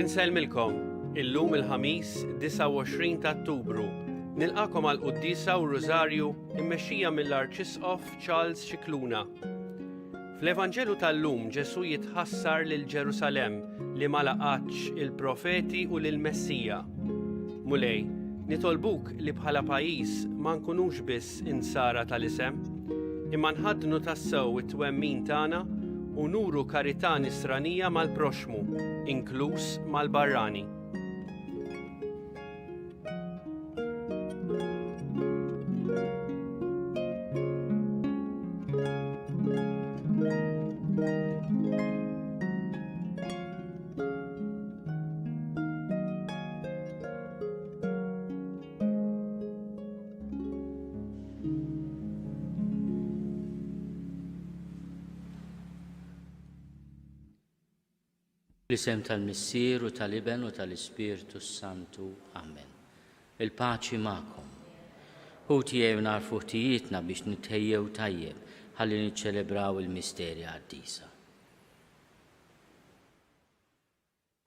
Insellmilkom, illum il-ħamis 29 ta' Ottubru, nilqakom għal qudiesa u Rużarju immexxija mill-Arċisqof Charles Scicluna. Fl-Evanġelu tal-lum Ġesu jitħassar lil Ġerusalemm li ma laqatx il-profeti u lil Messija. Mulej, nitolbuk li bħala pajjiż ma nkunux biss insara tal-isem, imma nħaddnu tassew it-twemmin tagħna u nuru karità nisranija mal-proxmu, inkluż mal-barrani. L-isem tal-Missier u tal-Iben u tal-Ispirtu Santu. Amen. Il-paċi ma'kom. Ħuti jew narfu ħtijietna biex nitħejjew tajjeb ħalli niċċelebraw il-misteri għaddisa.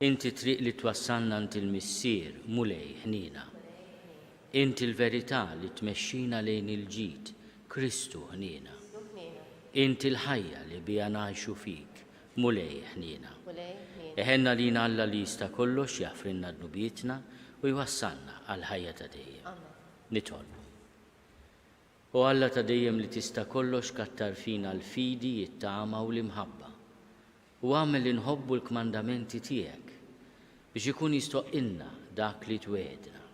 Inti triq li twassalna ant il-Missier, mulej ħnina. Inti l-verità li tmexxina lejn il-ġid, Kristu ħnina. Inti l-ħajja li bija ngħixu fik, mulej ħnina. Eħenna lina Alla li jista' kollox jafrinna d-nubietna u jwassalna għal ħajja ta' dejjem. Nitolbu. U Alla ta' dejjem li tista' kollox kattar fina l-fidi, it-tama u l-imħabba. U għamel li nħobbu l-kmandamenti tiegħek biex ikun jistoqilna dak li twedna.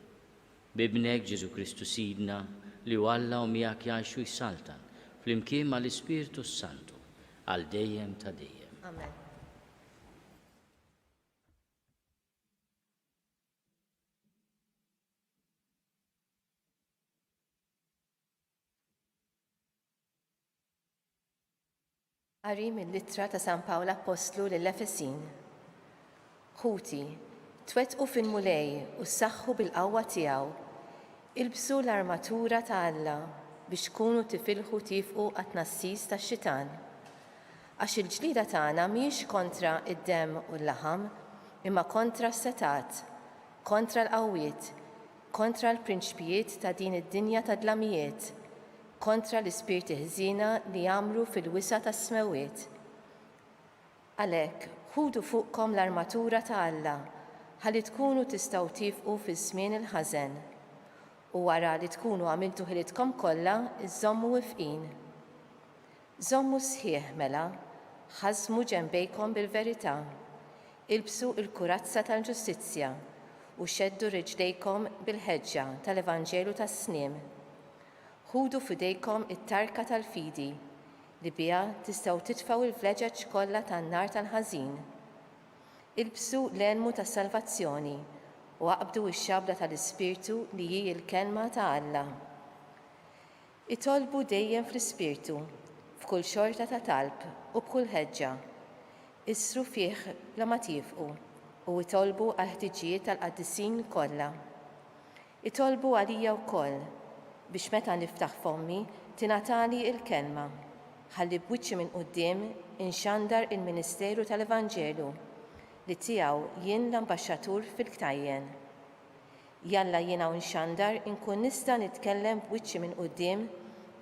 Bibnek Ġesu Kristu Sidna li u Alla u miegħek jgħixu jsaltan flimkien mal-Ispirtu Santu għal dejjem ta' dejjem. Amen. Qari mill-Littra ta' San Pawla Apostlu lill-Efesin. Ħuti, twettqu fil-mulej u ssaħħu bil-qawwa tiegħu. Ilbsu l-armatura ta' Alla biex tkunu tifilħu tifqu għat-tnassis tax-xitan. Għax il-ġlida tagħna mhijiex kontra id-demm u l-laħam, imma kontra s-setat, kontra l-qawwiet, kontra l-prinċpijiet ta' din id-dinja ta' dlamijiet, kontra l-ispirti ħżiena li jagħmlu fil-wisa tas-smewiet. Għalhekk, ħudu fuqkom l-armatura ta' Alla ħalli tkunu tistgħu tifqu fiż-żmien il-ħażen u wara li tkunu għamiltu ħilitkom kollha iżommu wifqin. Żommu sħiħ mela, ħażmu ġenbejkom bil-verità, ilbsu l-kurazza tal-ġustizzja u xeddu riġlejkom bil-ħeġġa tal-Evanġelu tas-sniem. Ħudu f'idejkom it-tarka tal-fidi li biha tistgħu titfgħu il-vleġeġ kollha tan-nar tal-ħażin. Ilbsu l-elmu tas-salvazzjoni u aqbdu x-xabla tal-Ispirtu li hi l-kelma ta' Alla. Itolbu dejjem fl-Ispirtu, f'kull xorta ta' talb u b'kull ħeġġa. Issru fih bla ma tifqu u itolbu għal ħtiġijiet tal-qaddisin kollha. Itolbu għalija wkoll biex meta niftaħ fommi tingħatali l-kelma ħalli b'wiċċi minn quddiem inxandar il-Ministeru tal-Evanġelu li tiegħu jien l-ambaxxatur fil-Ktajjen. Jalla jiena nxandar inkun nista' nitkellem b'wiċċi minn quddiem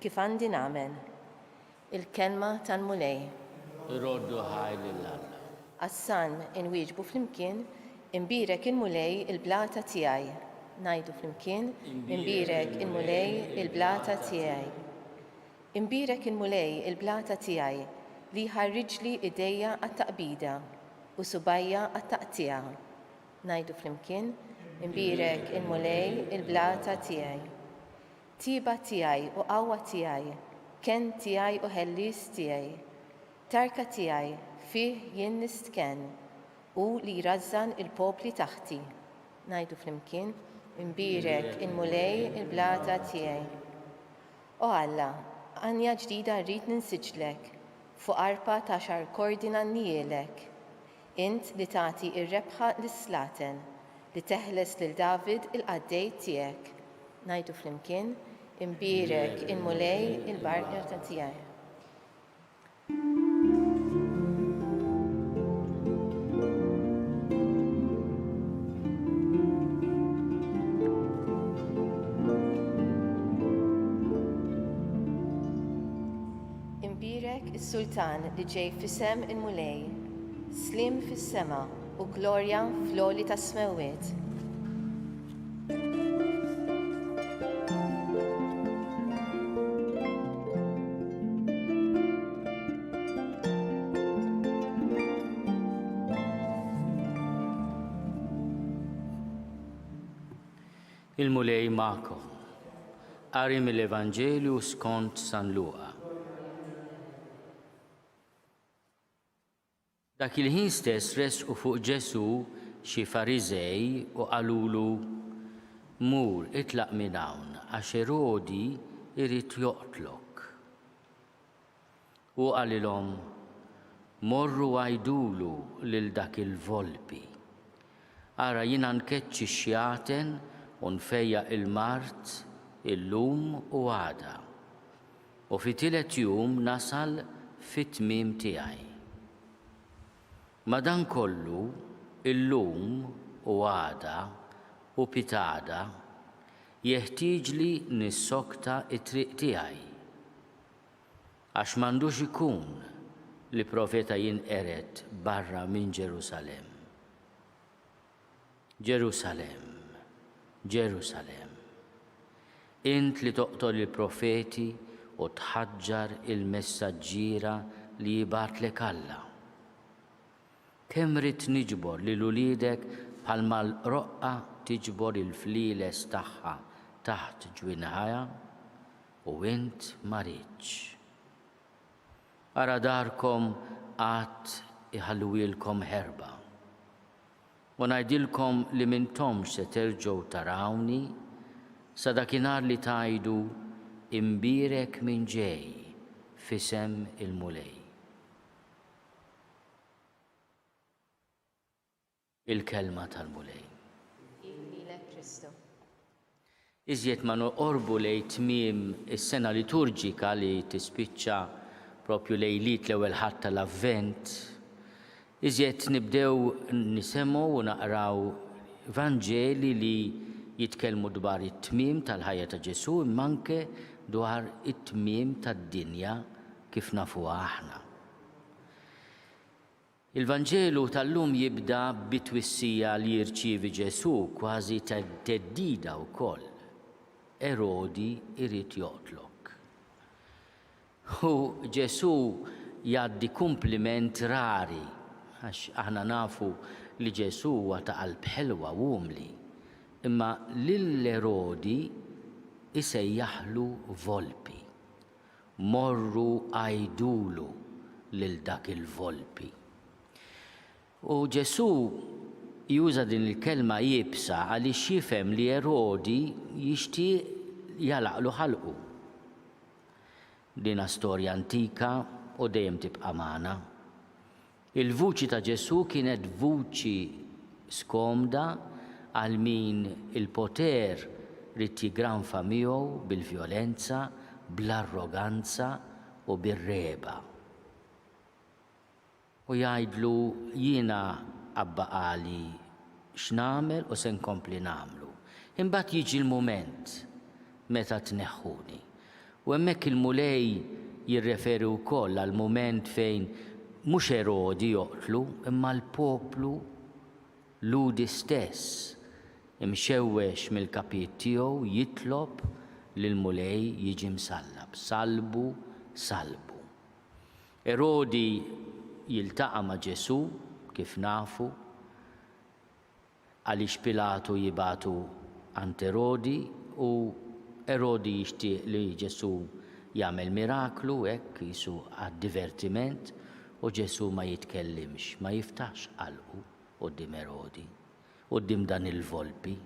kif għandi nagħmel. Il-kelma tal-mulej. Roddu ħajl l-Alla. Assan inwieġbu flimkien imbirek il-mulej il-blata tiegħi. Ngħidu flimkien, imbirek il-mulej il-blata tiegħi. Imbirek il-mulej il-blata tiegħi li ħarriġli idejja għat-taqbida u subajja għat-taqtija. Ngħidu flimkien, imbirek il-mulej il-blata tiegħi. Tiba tiegħi u qawwa tiegħi, ken tiegħi u ħellis tiegħi. Tarka tiegħi fih jien nistken u li jrażżan il-popli taħti. Ngħidu flimkien, imbirek il-mulej il-blata tiegħi. O Alla, għanja ġdida rrid ninsiġlek fuq arpa ta' xar kordina nnielek. Int li tagħti ir-rebħa lis-slaten li teħles lil David il-qaddej tiegħek. Ngħidu flimkien, imbirek il-mulej il-blata tiegħi. is-Sultan li ġej f'isem il-Mulej, slim fis-sema u glorja fl-għoli tas-smewwiet. Il-Mulej ma'kom. Qari mill-Evanġelju skont San Luqa. Dak il-ħin stess resqu fuq Ġesu xi Fariżej u qalulu mur itlaq minn hawn għax Erodi irid joqtlok. U qalilhom morru għajdulu lil dak il-volpi. Ara jiena nkeċċi x-xjaten u nfejjaq il-mart illum u għada. U fi tielet jum nasal fit-tmiem tiegħi. Madankollu illum u għada u pitada jeħtieġli nissokta it-triq tiegħi. Għax m'għandux ikun li profeta jinqered barra minn Ġerusalem. Ġerusalem, Ġerusalem, int li toqtol il-profeti u tħaġġar il-messaġġiera li jibatlek Alla. Kemm rid niġbor lil uliedek bħalma l-roqqa tiġbor il-fliles tagħha taħt ġwinħaja u int ma ridx. Ara darkom qatt iħallwilkom ħerba. U ngħidilkom li m'intomx se terġgħu tarawni sa dakinhar li tgħidu imbierek minn ġej f'isem il-Mulej. Il-kelma tal-Mulej. Iżjed ma noqorbu lejn tmiem is-sena liturġika li tispiċċa propju lejliet l-ewwel ħadd tal-Avvent, iżjed nibdew nisemgħu u naqraw Vanġeli li jitkellmu dwar it-tmiem tal-ħajja ta' Ġesu imma anke dwar it-tmiem tad-dinja kif nafuha aħna. Il-Vanġelu tal-lum jibda bit-twissija li jirċievi Ġesu kważi teddida wkoll. Erodi irid joqtlok. U Ġesu jgħaddi kumpliment rari għax aħna nafu li Ġesu huwa ta' qalb ħelwa u umli. Imma lill-Erodi isejjaħlu volpi. Morru għajdulu lil dak il-volpi. U Ġesu juża din il-kelma jibsa għaliex jifhem li Erodi jixtieq jalaqlu ħalqu. Dina storja antika u dejjem tibqa' magħna. Il-vuċi ta' Ġesu kienet vuċi skomda għal min il-poter rid jigranfa miegħu bil-vjolenza, bl-arroganza u bir-reba. U jgħidlu jiena Abba qali x'nagħmel u se nkompli nagħmlu. Imbagħad jiġi l-mument meta tneħħuni. U hemmhekk il-Mulej jirreferi wkoll għal mument fejn mhux Erodi joqtlu imma l-poplu ludi stess imxewwex mill-kapiet tiegħu jitlob lil Mulej jiġi msallab. Salbu, salbu. Erodi jiltaqa' ma' Ġesu kif nafu għaliex Pilatu jibatu ant Erodi u Erodi jixtieq li Ġesu jagħmel miraklu hekk qisu għad-divertiment u Ġesu ma jitkellimx, ma jiftaħx qalqu quddiem Erodi, quddiem dan il-volpi.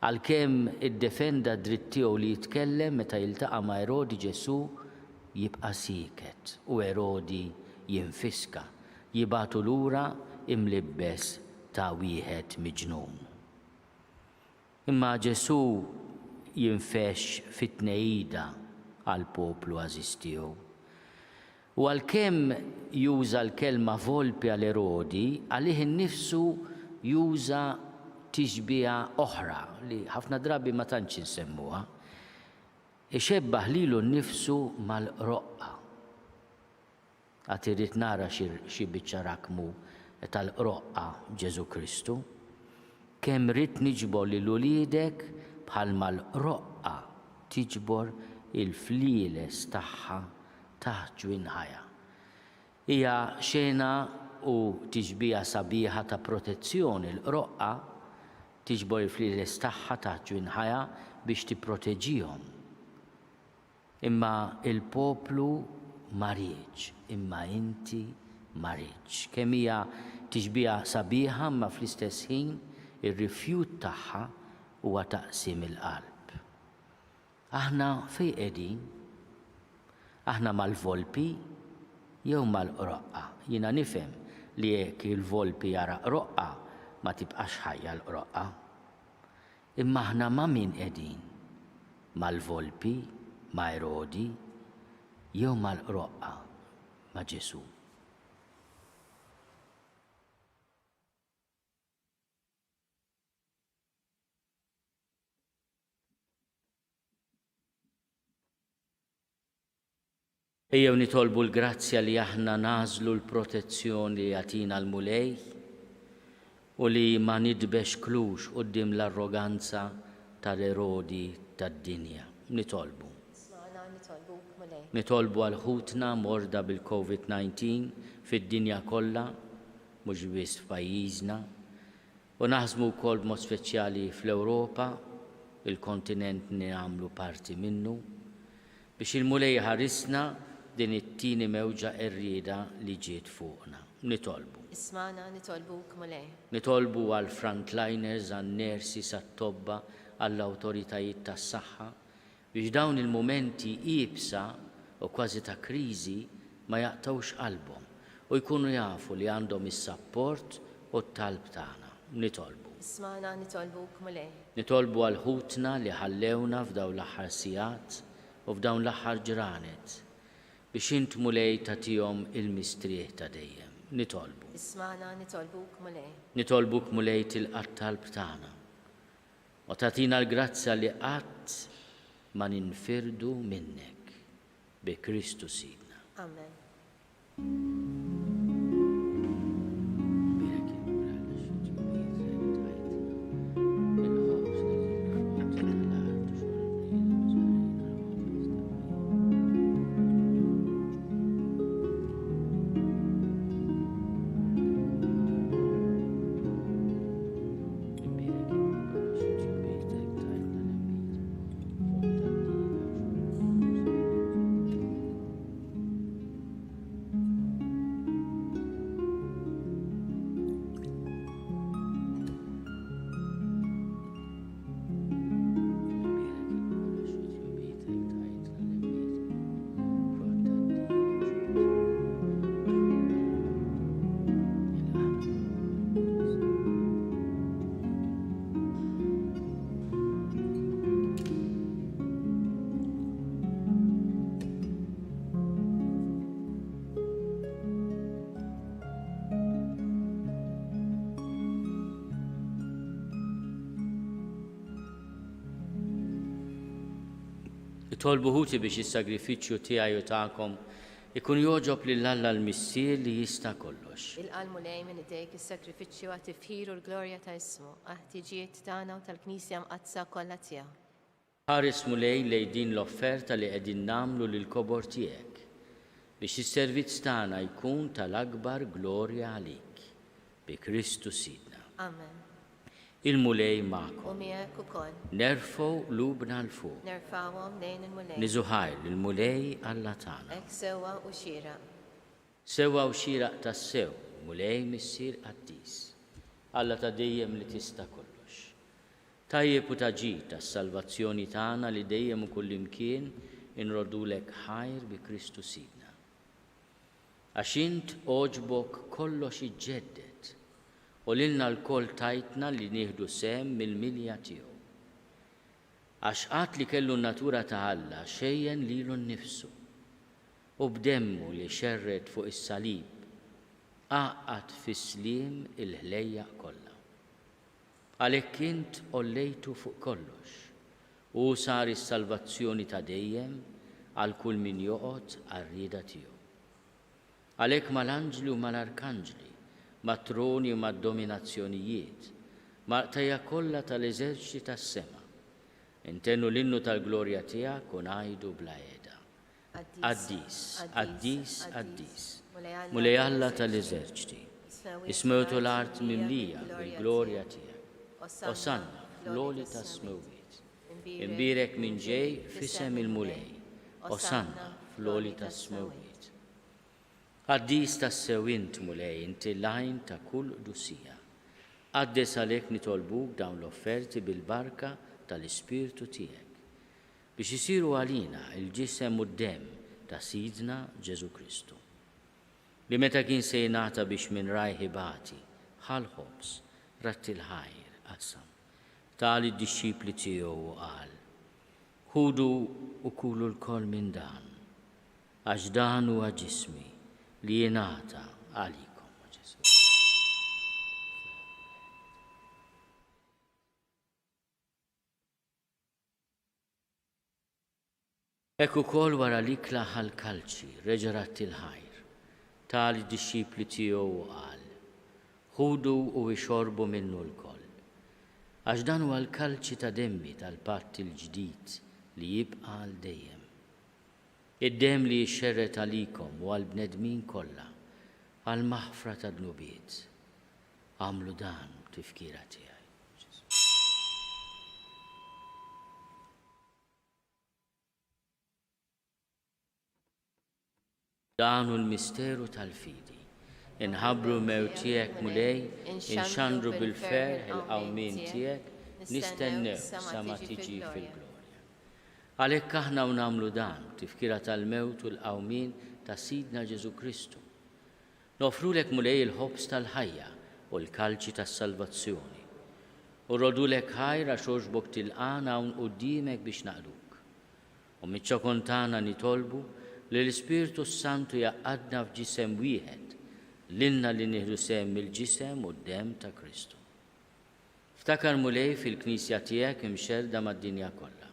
Għalkemm iddefenda d-dritt tiegħu li jitkellem meta jiltaqa' ma' Erodi Ġesu jibqa' sieket u Erodi jinfiska, jibatu lura imlibbes ta' wieħed miġnun. Imma Ġesu jinfex fit-tnejjida għal poplu għażiż tiegħu. U għalkemm juża l-kelma volpi għal Erodi, għalih innifsu juża tixbiha oħra li ħafna drabi ma tantx insemmuha. Ixebbaħ lilu nnifsu mal-roqqa. Għad irrid nara xi biċċa rakmu tal-roqqa Ġesu Kristu, kemm rid niġbor lil uliedek bħalma l-roqqa tiġbor il-flieles tagħha taħt ġwien ħajja. Hija xena u tiġbija sabiħa ta' protezzjoni l-roqqa tiġbor il-flieles tagħha taħt ġwien ħajja biex tipproteġihom. Imma il-poplu ma rridx, imma inti ma rridx. Kemm hija tiġbija sabiħa ma fl-istess ħin ir-rifjut tagħha huwa taqsim il-qalb. Aħna fejn qegħdin? Aħna mal-volpi jew mal-roqqa. Jiena nifhem li jekk il-volpi jara roqqa ma tibqax ħajja l-roqqa. Imma aħna ma' min qegħdin? Mal-volpi, ma' Erodi, jew mal-roqqa ma' Ġesu. Ejjew nitolbu l-grazzja li aħna nażlu l-protezzjoni li jagħtina l-mulej u li ma nidbexklux quddiem l-arroganza tal-Erodi tad-dinja. Nitolbu. Nitolbu għal ħutna morda bil-COVID-19 fid-dinja kollha, mhux biss f'pajjiżna, u naħsmu wkoll b'mod speċjali fl-Ewropa, il-kontinent li nagħmlu parti minnu, biex il-mulej ħarisna din it-tieni mewġa qerrieda li ġiet fuqna. Nitolbu. Ismana nitolbuk mulej. Nitolbu għal frontliners, għal nersi sat-tobba, għall awtoritajiet tas-saħħa biex dawn il-momenti qiebsa u kważi ta' kriżi ma jaqtawx qalbhom u jkunu jafu li għandhom is-sapport u t-talb tagħna. Nitolbu. Ismana nitolbuk mulej. Nitolbu għal ħutna li ħallewna f'dawn l-aħħar sigħat u f'dawn l-aħħar ġranet biex int mulej tagħtihom il-mistrieħ ta' dejjem. Nitolbu. Ismana nitolbuk mulej. Nitolbuk mulej tilqa' talb tagħna. U tagħtina l-grazzja li qatt ma ninfirdu minnek bi Kristu Sidna. Amen. Tolbu ħuti biex is-sagrifiċċju tiegħi u tagħkom ikun jogħġob lil Alla l-Missier li jista' kollox. Il-qalmu lej minn idejk is-sakrifiċċju għat tifħir u l-glorja ta' ismu, ħtiġijiet tagħna u tal-Knisja mqazza kollha tiegħu. Ħares mulej lejn din l-offerta li qegħdin nagħmlu lil kobor tiegħek biex is-servizz tagħna jkun tal-akbar glorja għalik bi Kristu Sidna. Amen. Il-mulej magħkom. U miegħek ukoll. Nerfgħu lubna l fuq. Nerfawhom lejn il-mulej. Niżuħajr il-mulej Alla tagħna. Hekk sewwa u xieraq. Sewwa u xieraq tas-sew, mulej missier qaddis. Alla ta' dejjem li tista' kollox. Tajjeb u taġid tas-salvazzjoni tagħna li dejjem u kullimkien inrodulek ħajr bi Kristu Sidna. Għax int oġbok kollox iġġedded u lilna l-koll tajtna li nieħdu sem mill-milja tiegħu. Għax qatt li kellu n-natura ta' Alla xejjen lilu nnifsu u b'demmu li xerred fuq is-salib għaqqad fis-sliem il-ħlejja kollha. Għalhekk int ollejtu fuq kollox u sar is-salvazzjoni ta' dejjem għal kull min joqgħod għar-rieda tiegħu. Għalhekk mal-anġli u mal-arkanġli, mat-troni u mad-dominazzjonijiet, mal-qtajja kollha tal-eżerċiti tas-sema, intennu l-innu tal-glorja tiegħek u ngħidu bla qiegħda. Qaddis, qaddis, qaddis, mulej Alla tal-eżerċiti, ismewtu l-art mimlija bil-glorja tiegħek. Osanna fl-għoli tas-smewwiet, imbirek minn ġej f'isem il-mulej. Osanna fl-għoli tas-smewwiet. Qaddis tas-sewint mulej inti l-għajn ta' kull qdusija. Qaddes għalhekk nitolbuk dawn l-offerti bil-barka tal-Ispirtu tiegħek biex isiru għalina il-ġisem u d-demm ta' Sidna Ġesu Kristu. Li meta kien se jingħata biex minn rajħi bati ħal-ħobs ratti l-ħajr qassam tal id-dixxipli tiegħu u qal: Ħudu u kulu l-koll minn dan, għax dan huwa ġismi li jingħata għalikom. Hekk ukoll wara l-ikla ħall-kalċi reġa' ratti l-ħajr tal id-dixxipli tiegħu u qal: Ħudu u ixorbu minnu l-koll, għax dan huwa l-kalċi ta' demmi tal-patt il-ġdid li jibqa' għal dejjem. Id-demm li jxerret għalikom u għall-bnedmin kollha għal maħfra ta' dnubiet. Għamlu dan tifkira tiegħi. Dan hu l-misteru tal-fidi. Inħabbru mewt tiegħek mulej, inxandru bil-ferħ il-qawmien tiegħek, nistennew sa ma tiġi fil-glorja. Għalhekk aħna u nagħmlu dan tifkira tal-mewt u l-qawmien ta' Sidna Ġesu Kristu. Nofrulek mulej il-ħobs tal-ħajja u l-kalċi tas-salvazzjoni. U rodulek ħajra xoġbok tilqana hawn quddiemek biex naqduk. U miċ-ċokon tagħna nitolbu li l-Ispirtu Santu jaqadna f'ġisem wieħed, lilna li nieħdu sehem mill-ġisem u d-demm ta' Kristu. Ftakar mulej fil-Knisja tiegħek imxelda mad-dinja kollha.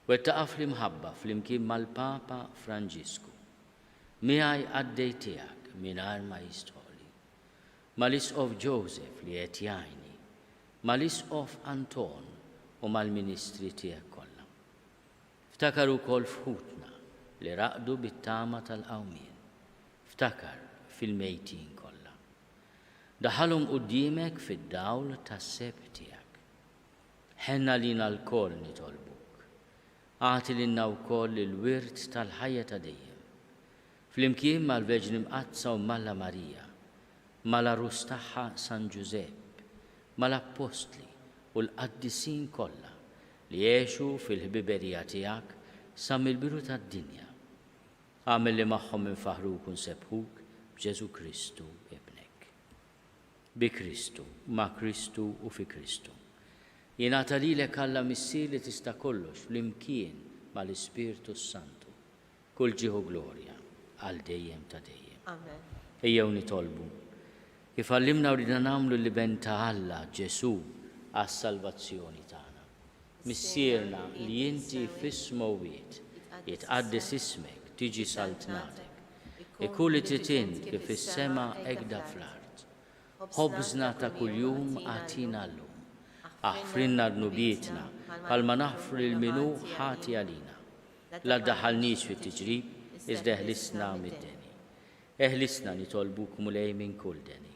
Wettaqa fl-imħabba fl-imkien mal-Papa Franġisku. Miegħi għaddej tiegħek mingħajr ma jistħoli. Mal-Isqof Joseph li qed jgħinni, mal-Isqof Anton u mal-Ministri tiegħek kollha. Ftakar ukoll f'ħutna li raqdu bit-tama tal-qawmien. Ftakar fil-mejtin kollha. Daħalhom quddiemek fid-dawl tas-seb tiegħek. Ħenna lina l-koll nitolbuk. Għati lilna wkoll il-wirt tal-ħajja ta' dejjem. Flimkien mal-Verġni Mqazza u Malla Marija, mal-Arus tagħha San Ġusepp, mal-Apostli u l-qaddisin kollha li jgħixu fil-ħbiberija tiegħek sa mill-biru tad-dinja. Għamel li magħhom infaħruk u nsebħuk b'Ġesu Kristu ibnek. Bi Kristu, ma' Kristu u fi Kristu. Jingħata lilek Alla missier li tista' kollox flimkien mal-Ispirtu Santu. Kull ġieħu glorja għal dejjem ta' dejjem. Amen. Ejjew nitolbu. Kif għallimna rridna nagħmlu li ben ta' Alla Ġesu għas-salvazzjoni tagħna. Missierna li inti fis-smowwiet jitqaddis ismek, tiġi saltnatek. Ikun li titint kif is-sema hekk fl-art. Ħobżna ta' kuljum għatina llum. Aħfrinna d-nubietna, bħalma naħfru l-minu ħati għalina. La ddaħħalniex fit-tiġrib, iżda eħlisna mid-deni. Eħlisna nitolbuk mulej minn kull deni.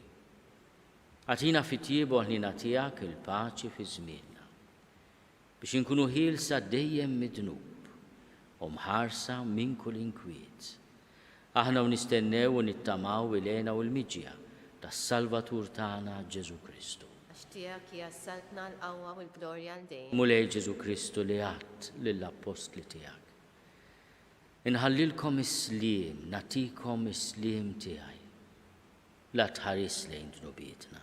Għatina fit-tiebu ħlina tiegħek il-paċi fi żmienna. Biex inkunu ħielsa dejjem mid-dnub u mħarsa minn kull inkwiet. Aħna u nistennew u nittamaw ilena u l-miġja tas-Salvatur tagħna Ġesu Kristu. Tiegħek jassaltna l-qawwa u l-glorja għal dejjem. Mulej Ġesu Kristu li għadt lill-apostli tiegħek. Inħallilkom is-sliem, natikom is-sliem tiegħi. La tħares lejn dnubietna.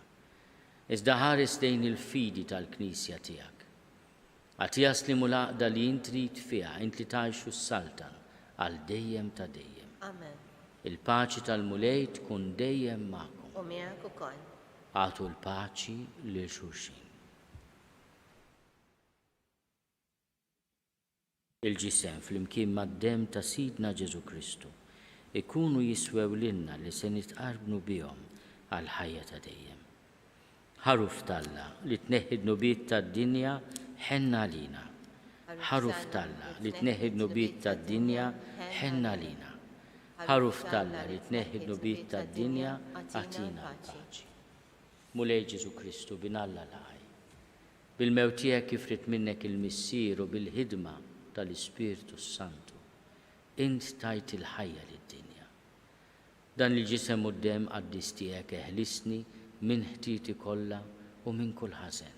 Iżda ħares lejn il-fidi tal-Knisja tiegħek. Għatija slimu l-għaqda li int trid fiha, int li tgħixu s-saltan għal dejjem ta' dejjem. Amen. Il-paċi tal-mulej tkun dejjem magħkom. U miegħek ukoll. Għatu l-paċi lil xulxin. Il-ġisem fl-imkien mad-demm ta' Sidna Ġesu Kristu ikunu jiswew lilna li se nitqarbnu bihom għal ħajja ta' dejjem. Ħaruf talla li tneħħi d-nubiet tad-dinja ħenna lina. Ħaruf talla li tneħħi d-nubiet tad-dinja ħenna lina. Ħaruf talla li tneħħi d-nubiet tad-dinja għatina l-paċi. Mulej Ġesu Kristu binalla l-ħaj. Bil-mewt tiegħek kif rid minnek il-missier u bil-ħidma tal-Ispiritu Santu, int tajt il-ħajja lid-dinja. Dan il-ġisem u d-dem qaddis tiegħek eħlisni minn ħtiti kollha u minn kull ħażen.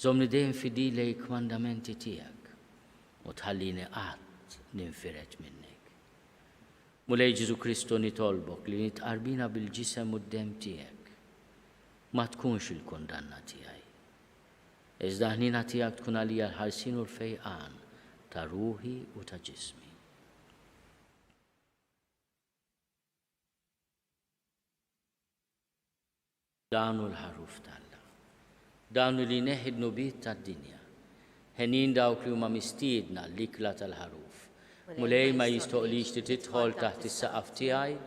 Żomni dejjem fidilek mandamenti tiegħek u tħallini qatt ninfiret minnek. Mulej Ġesu Kristu nitolbok li nitqarbina bil-ġisem u d-dem tiegħek. Ma tkunx il-kundanna tiegħi. Iżda ħnina tiegħek tkun għalija l-ħarsin u l-fejqan ta' ruħi u ta' ġismi. Danu l-ħaruf talla. Danu li neħid nubiet tad-dinja. Ħenin dawk li huma mistiedna l-ikla tal-ħaruf. Mulej ma jistoqlix li tidħol taħt is-saqaf tiegħi,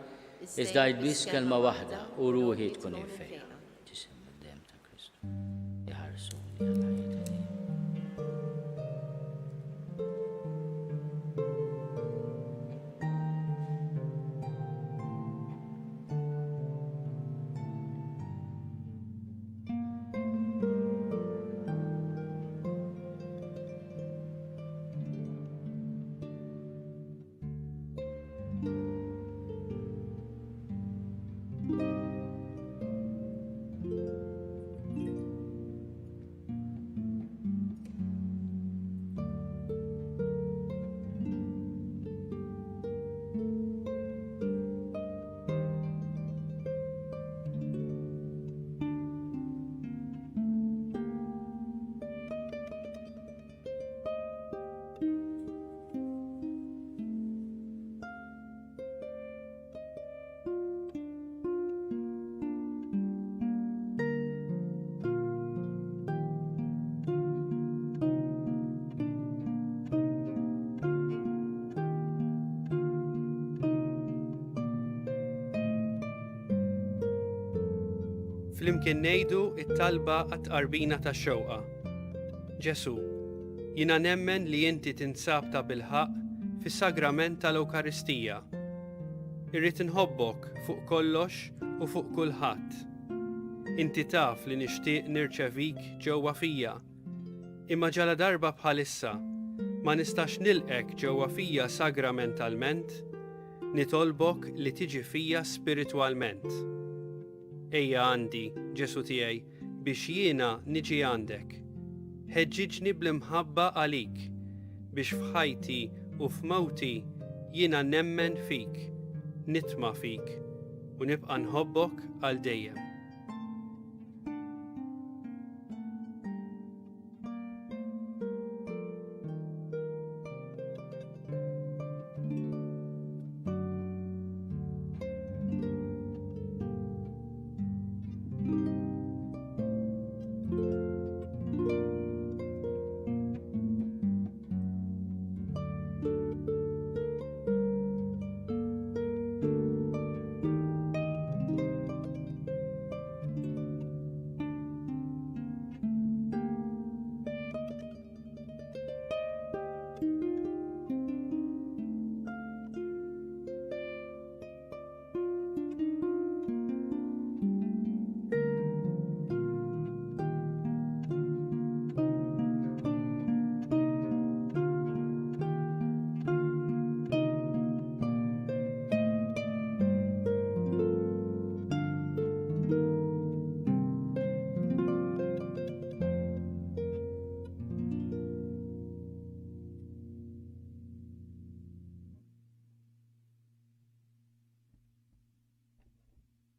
iżda biss kelma waħda u ruħi tkun infejqa. Ġisem id-dem ta' Kristu. Iħarsuni għal ħajja ta' dejjem. Flimkien ngħidu it-talba għat-tqarbina tax-xewqa. Ġesu, jiena nemmen li inti tinsab ta' bilħaq fis-sagrament tal-Ewkaristija. Irrid inħobbok fuq kollox u fuq kulħadd. Inti taf li nixtieq nirċevik ġewwa fija. Imma ġala darba bħalissa ma nistax nilqek ġewwa fija sagramentalment, nitolbok li tiġi fija spiritwalment. Ejja għandi, Ġesu tiegħi, biex jiena niġi għandek. Ħeġġiġni bl-imħabba għalik, biex f'ħajti u f'mawti jiena nemmen fik, nitma' fik u nibqa' nħobbok għal dejjem.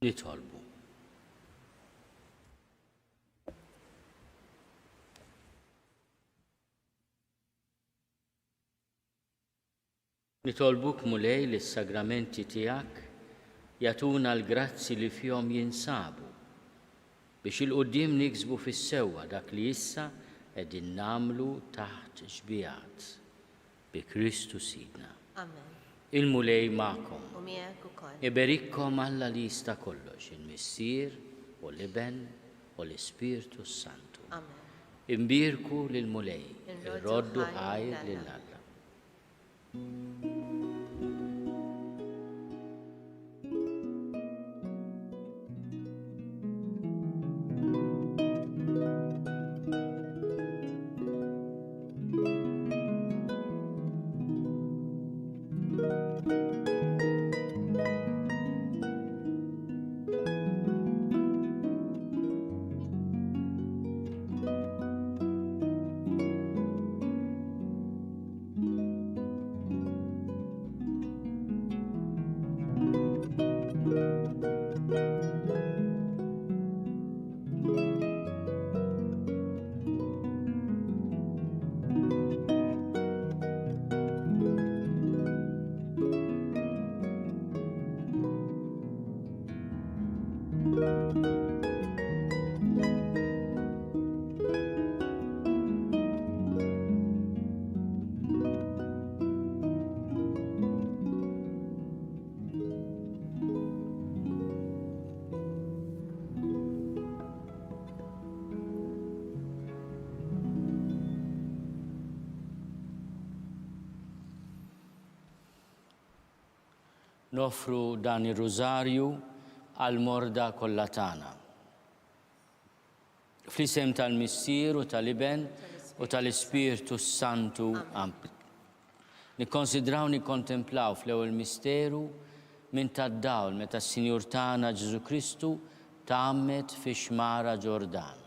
Nitolbu. Nitolbuk mulej li s-sagramenti tiegħek jagħtuna l-grazzi li fihom jinsabu biex il-qudiem niksbu fis-sewwa dak li issa qegħdin nagħmlu taħt xbijat bi Kristu Sidna. Amen. Il-mulej ma'kom. U miegħek ukoll. Iberikkom Alla li jista' kollox, il-Missier u l-Iben u l-Ispirtu Santu. Amen. Imbirku lil-mulej, Irroddu irroddu ħajr ħajr lil lil-Alla. Nofru dan ir-rużarju għal-morda kollha tagħna. Fl-isem tal-Missier u tal-Iben u tal-Ispirtu Santu. Nikkonsidraw nikkontemplaw fl-ewwel misteru minn tad-dawl meta s-Sinjur tagħna Ġesu Kristu tgħammet fix-xmara Ġordan.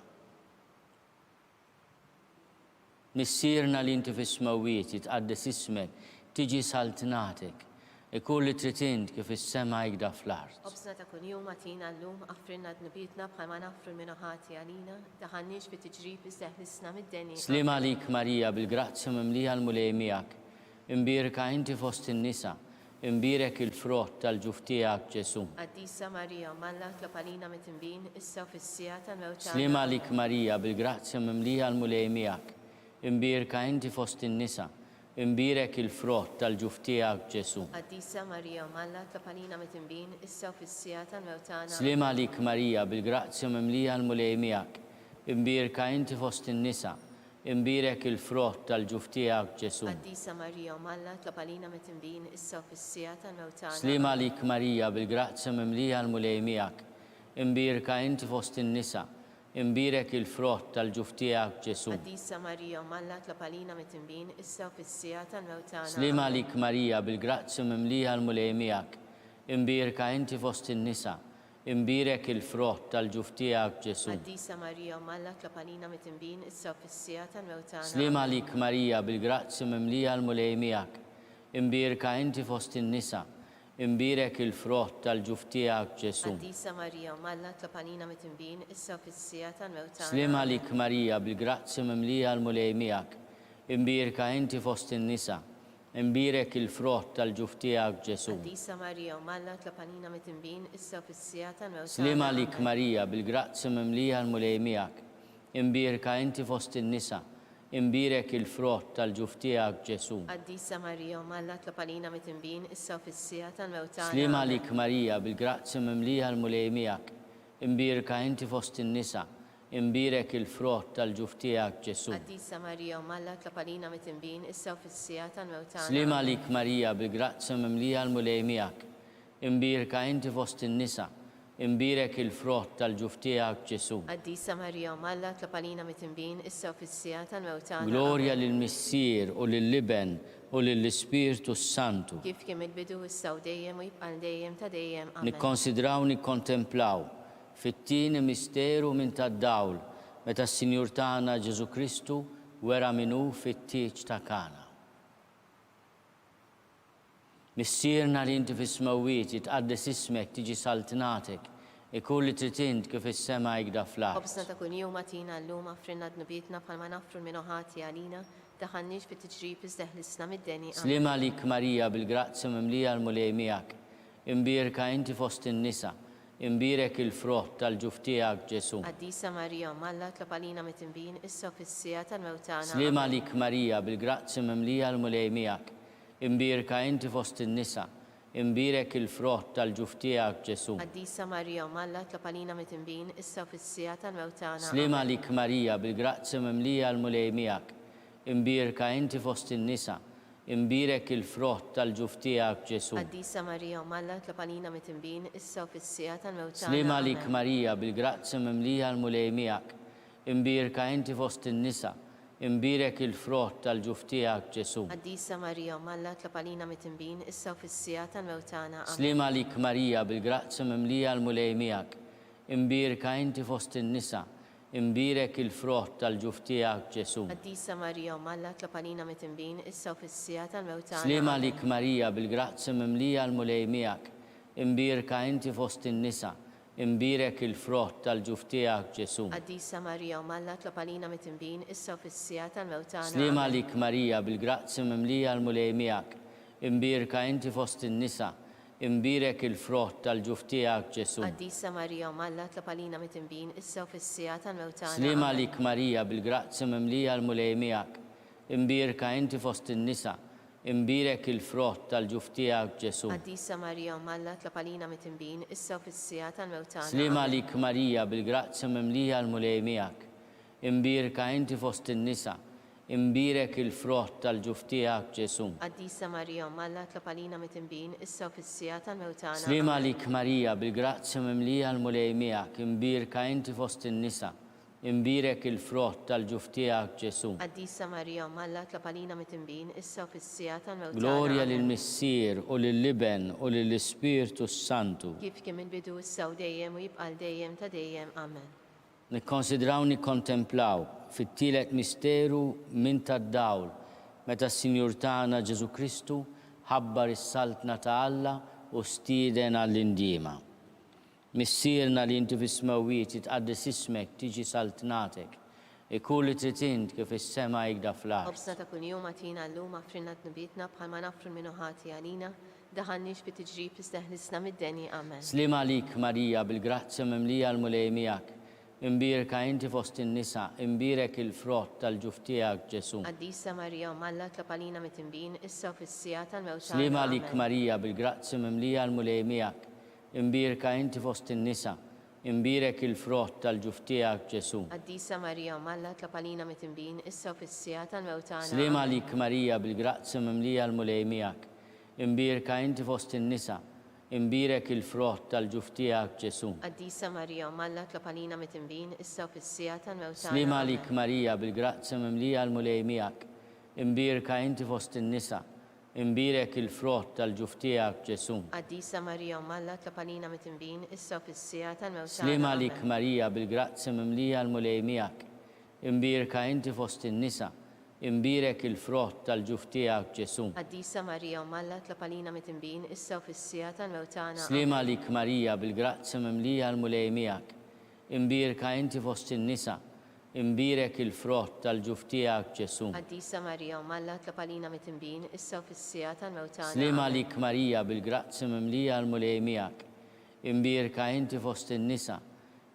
Missierna li inti fis-smawiet jitqaddes ismek, tiġi saltnatek. Ikun li trid int kif is-sema jgda fl-art. Obsna ta' kuljum għatina llum affrinna d-nubietna bħalma naffru l-minuħati għalina, daħannix fi tiġrib iżdeħlisna mid-deni. Slima lik Marija bil-grazzja mimlija l-mulej miegħek, imbirka inti fost in-nisa, imbirek il-frott tal-ġuf tiegħek Ġesu. Qaddisa Marija, Malla tlopalina mit-imbin, issa u fis-sija tal-mewt. Slima lik Marija bil-grazzja mimlija l-mulej miegħek, imbirka inti fost in-nisa, imbirek il-frott tal-ġuf tiegħek Ġesu. Qaddisa Marija, Malla tlopalina mit-imbin, issa u fis-sija tal-mewt. Slima lik Marija bil-grazzja mimlija l-mulej miegħek, imbirka inti fost in-nisa, imbirek il-frott tal-ġuf tiegħek Ġesu. Qaddisa Marija, Malla tlopalina mit-imbin, issa u fis-sija tal-mewt. Slima lik Marija bil-grazzja mimlija l-mulej miegħek, imbirka inti fost in-nisa, imbirek il-frott tal-ġuf tiegħek Ġesu. Qaddisa Marija, Malla tlopalina mit-imbin, issa u fis-sija tal-mewt. Slima lik Marija bil-grazzja mimlija l-mulej miegħek, imbirka inti fost in-nisa, imbirek il-frott tal-ġuf tiegħek Ġesu. Qaddisa Marija, Malla tlopalina mit-imbin, issa u fis-sija tal-mewt. Slima lik Marija bil-grazzja mimlija l-mulej miegħek, imbirka inti fost in-nisa, imbirek il-frott tal-ġuf tiegħek Ġesu. Qaddisa Marija, Malla tlopalina mit-imbin, issa u fis-sija tal-mewt. Slima lik Marija bil-grazzja mimlija l-mulej miegħek, imbirka inti fost in-nisa, imbirek il-frott tal-ġuf tiegħek Ġesu. Qaddisa Marija, Malla tlopalina mit-imbin, issa u fis-sija tal-mewt. Slima lik Marija bil-grazzja mimlija l-mulej miegħek, imbirka inti fost in-nisa, imbirek il-frott tal-ġuf tiegħek Ġesu. Qaddisa Marija, Malla tlopalina mit-imbin, issa u fis-sija tal-mewt. Slima lik Marija bil-grazzja mimlija l-mulej miegħek, imbirka inti fost in-nisa, imbirek il-frott tal-ġuf tiegħek Ġesu. Qaddisa Marija, Malla tlopalina mit-imbin, issa u fis-sija tal-mewt. Slima lik Marija bil-grazzja mimlija l-mulej miegħek, imbirka inti fost in-nisa, imbirek il-frott tal-ġuf tiegħek Ġesu. Qaddisa Marija, Malla tlopalina mit-imbin, issa u fis-sija tal-mewt. Glorja lill-Missier u lill-Iben u lill-Ispirtu Santu. Kif kien il-bidu issa u dejjem u jibqa' dejjem ta' dejjem. Amen. Nikkonsidraw nikkontemplaw fit-tieni misteru minn tad-dawl meta s-Sinjur tagħna Ġesu Kristu wera minnu fit-tieġ ta' Kana. Missierna li inti fis-smawiet jitqaddes ismek tiġi saltnatek, ikun li trid int kif is-sema jgda fl-art. Obsna ta' kuljum għatina llum affrinna d-nubietna bħalma naffru l-minuħati għalina, daħannix fi tiġrib iżdeħlisna mid-deni. Slima lik Marija bil-grazzja mimlija l-mulej miegħek, imbirka inti fost in-nisa, imbirek il-frott tal-ġuf tiegħek Ġesu. Qaddisa Marija, Malla tlopalina mit-imbin, issa u fis-sija tal-mewt. Slima lik Marija bil-grazzja mimlija l-mulej miegħek, imbirka inti fost in-nisa, imbirek il-frott tal-ġuf tiegħek Ġesu. Qaddisa Marija Malla tlapalina mit-tinbin issa fis-sija tal-mewtana. Slima lik Marija bil-grazzi mimlija l-mulej miegħek, imbirka inti fost in-nisa, imbirek il-frott tal-ġuf tiegħek Ġesu. Qaddisa Marija Malla tlapalina mit-tinbin issa fis-sija tal-mewtana. Slima lik Marija bil-grazzi mimlija l-mulej miegħek, imbirka inti fost in-nisa, imbirek il-frott tal-ġuf tiegħek Ġesu. Qaddisa Marija Malla tlapalina mit-tinbin issa fis-sija tal-mewtana. Slima lik Marija bil-grazzi mimlija l-mulej miegħek, imbirka inti fost in-nisa, imbirek il-frott tal-ġuf tiegħek Ġesu. Qaddisa Marija Malla tlapalina mit-tinbin issa fis-sija tal-mewtana. Slima lik Marija bil-grazzi mimlija l-mulej miegħek, imbirka inti fost in-nisa, imbirek il-frott tal-ġuf tiegħek Ġesu. Qaddisa Marija Malla tlapalina mit-tinbin issa fis-sija tal-mewtana. Slima lik Marija bil-grazzi mimlija l-mulej miegħek, imbirka inti fost in-nisa, imbirek il-frott tal-ġuf tiegħek Ġesu. Qaddisa Marija Malla tlapalina mit-tinbin issa fis-sija tal-mewtana. Slima lik Marija bil-grazzi mimlija l-mulej miegħek, imbirka inti fost in-nisa, imbirek il-frott tal-ġuf tiegħek Ġesu. Qaddisa Marija Malla tlapalina mit-tinbin issa fis-sija tal-mewtana. Slima lik Marija bil-grazzi mimlija l-mulej miegħek, imbirka inti fost in-nisa, imbirek il-frott tal-ġuf tiegħek Ġesu. Qaddisa Marija Malla tlapalina mit-tinbin issa fis-sija tal-mewtana. Slima lik Marija bil-grazzi mimlija l-mulej miegħek, imbirka inti fost in-nisa, imbirek il-frott tal-ġuf tiegħek Ġesu. Qaddisa Marija Malla tlapalina mit-tinbin issa fis-sija tal-mewtana. Glorja lill-Missier u lill-Liben u lill-Ispirtu Santu. Kif kien il-bidu issa u dejjem u jibqa' dejjem ta' dejjem. Amen. Nikkonsidraw nikkontemplaw fit-tielet misteru minn tad-dawl meta s-Sinjur tagħna Ġesu Kristu ħabbar is-saltna ta' Alla u stieden għall-indiema. Missierna li inti fis-smawiet jitqaddis ismek tiġi saltnatek, ikun li trid int kif is-sema jgda fl-art. Obsna ta' kuljum għatina llum għafrinna tnubietna bħalma nafru minnu ħati għalina, daħannix bit-tiġrib isteħlisna mid-deni. Amen. Slima lik Marija bil-grazzi mimlija l-mulej miegħek, imbirka inti fost in-nisa, imbirek il-frott tal-ġuf tiegħek Ġesu. Qaddisa Marija Malla tlapalina mit-tinbin issa fis-sija tal-mewtana. Slima lik Marija bil-grazzi mimlija l-mulej miegħek, imbirka inti fost in-nisa, imbirek il-frott tal-ġuf tiegħek Ġesu. Qaddisa Marija Malla tlapalina mit-tinbin issa fis-sija tal-mewtana. Slima lik Marija bil-grazzi mimlija l-mulej miegħek, imbirka inti fost in-nisa, imbirek il-frott tal-ġuf tiegħek Ġesu. Qaddisa Marija Malla tlapalina mit-tinbin issa fis-sija tal-mewtana. Slima lik Marija bil-grazzi mimlija l-mulej miegħek, imbirka inti fost in-nisa, imbirek il-frott tal-ġuf tiegħek Ġesu. Qaddisa Marija Malla tlapalina mit-tinbin issa fis-sija tal-mewtana. Slima lik Marija bil-grazzi mimlija l-mulej miegħek, imbirka inti fost in-nisa, imbirek il-frott tal-ġuf tiegħek Ġesu. Qaddisa Marija Malla tlapalina mit-tinbin issa fis-sija tal-mewtana. Slima lik Marija bil-grazzi mimlija l-mulej miegħek, imbirka inti fost in-nisa, imbirek il-frott tal-ġuf tiegħek Ġesu. Qaddisa Marija Malla tlapalina mit-tinbin issa fis-sija tal-mewtana. Slima lik Marija bil-grazzi mimlija l-mulej miegħek, imbirka inti fost in-nisa,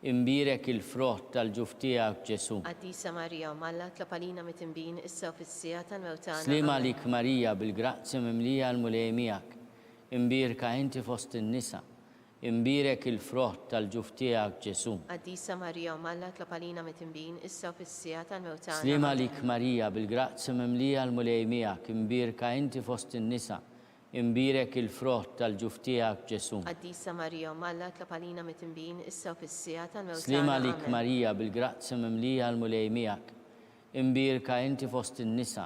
imbirek il-frott tal-ġuf tiegħek Ġesu. Qaddisa Marija Malla tlapalina mit-tinbin issa fis-sija tal-mewtana. Slima lik Marija bil-grazzi mimlija l-mulej miegħek, imbirka inti fost in-nisa, imbirek il-frott tal-ġuf tiegħek Ġesu. Qaddisa Marija Malla tlapalina mit-tinbin issa fis-sija tal-mewtana. Slima lik Marija bil-grazzi mimlija l-mulej miegħek, imbirka inti fost in-nisa, imbirek il-frott tal-ġuf tiegħek Ġesu. Qaddisa Marija Malla tlapalina mit-tinbin issa fis-sija tal-mewtana. Slima lik Marija bil-grazzi mimlija l-mulej miegħek, imbirka inti fost in-nisa,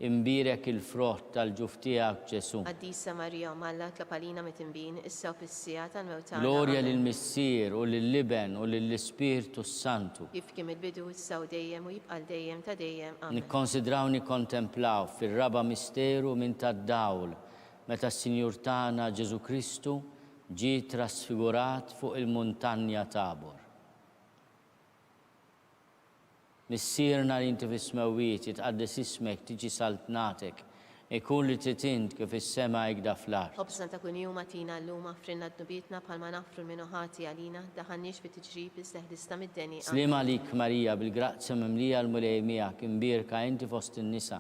imbirek il-frott tal-ġuf tiegħek Ġesu. Qaddisa Marija Malla tlapalina mit-tinbin issa fis-sija tal-mewtana. Glorja lill-Missier u lill-Liben u lill-Ispirtu Santu. Kif kien il-bidu issa u dejjem u jibqa' dejjem ta' dejjem. Amen. Nikkonsidraw nikkontemplaw fir-raba misteru minn tad-dawl meta s-Sinjur tagħna Ġesu Kristu ġie trasfigurat fuq il-muntanja Tabor. Missierna li inti fis-smawiet jitqaddis ismek tiġi saltnatek, ikun li trid int kif is-sema jgda fl-art. Obsna ta' kuljum għatina llum għafrinna tnubietna bħalma nafru minnu ħati għalina, daħannix bit-tiġrib isteħlisna mid-deni. Slima lik Marija bil-grazzi mimlija l-mulej miegħek, imbirka inti fost in-nisa,